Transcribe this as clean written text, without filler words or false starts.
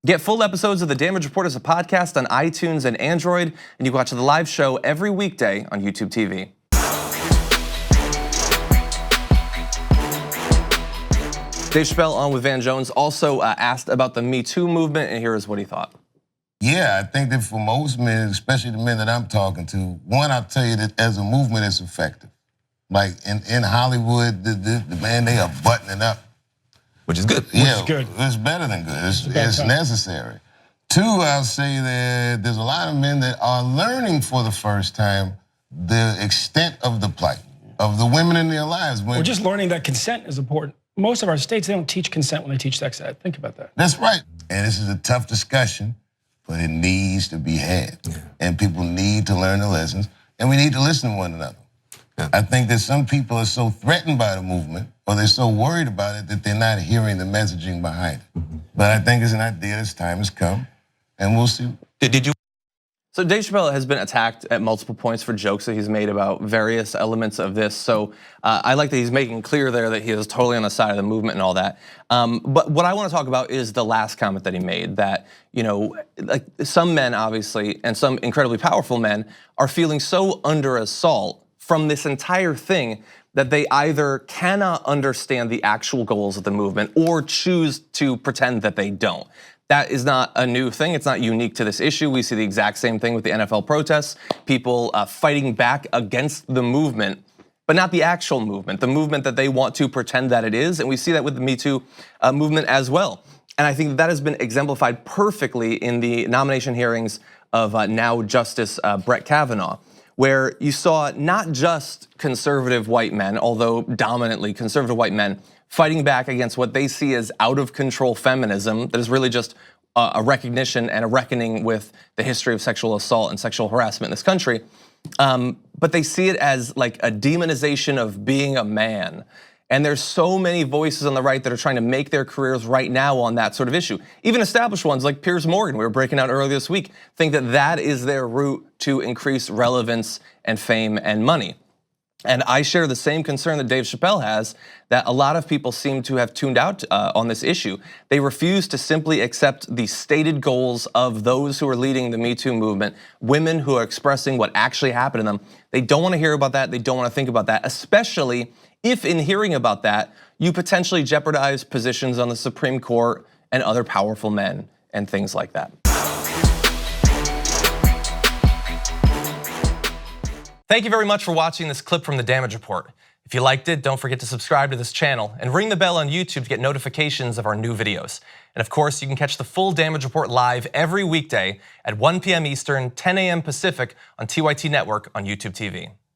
Get full episodes of The Damage Report as a podcast on iTunes and Android, and you can watch the live show every weekday on YouTube TV. Dave Chappelle on with Van Jones also asked about the Me Too movement, and here is what he thought. Yeah, I think that for most men, especially the men that I'm talking to, one, I'll tell you that as a movement, it's effective. Like in Hollywood, the man, they are buttoning up. Which is good. Yeah, it's better than good. It's necessary. Two, I'll say that there's a lot of men that are learning for the first time the extent of the plight of the women in their lives. We're just learning that consent is important. Most of our states, they don't teach consent when they teach sex ed. Think about that. That's right. And this is a tough discussion, but it needs to be had. Yeah. And people need to learn the lessons, and we need to listen to one another. Yeah. I think that some people are so threatened by the movement, or they're so worried about it, that they're not hearing the messaging behind it. Mm-hmm. But I think it's an idea that's time has come, and we'll see. So Dave Chappelle has been attacked at multiple points for jokes that he's made about various elements of this. So I like that he's making clear there that he is totally on the side of the movement and all that. But what I want to talk about is the last comment that he made, that, you know, like some men obviously, and some incredibly powerful men, are feeling so under assault from this entire thing that they either cannot understand the actual goals of the movement or choose to pretend that they don't. That is not a new thing. It's not unique to this issue. We see the exact same thing with the NFL protests, people fighting back against the movement, but not the actual movement, the movement that they want to pretend that it is. And we see that with the Me Too movement as well. And I think that has been exemplified perfectly in the nomination hearings of now Justice Brett Kavanaugh, where you saw not just conservative white men, although dominantly conservative white men, fighting back against what they see as out of control feminism that is really just a recognition and a reckoning with the history of sexual assault and sexual harassment in this country. But they see it as like a demonization of being a man. And there's so many voices on the right that are trying to make their careers right now on that sort of issue. Even established ones like Piers Morgan, we were breaking out earlier this week, think that that is their route to increase relevance and fame and money. And I share the same concern that Dave Chappelle has, that a lot of people seem to have tuned out on this issue. They refuse to simply accept the stated goals of those who are leading the Me Too movement, women who are expressing what actually happened to them. They don't want to hear about that. They don't want to think about that, especially if in hearing about that, you potentially jeopardize positions on the Supreme Court and other powerful men and things like that. Thank you very much for watching this clip from The Damage Report. If you liked it, don't forget to subscribe to this channel and ring the bell on YouTube to get notifications of our new videos. And of course, you can catch the full Damage Report live every weekday at 1 p.m. Eastern, 10 a.m. Pacific on TYT Network on YouTube TV.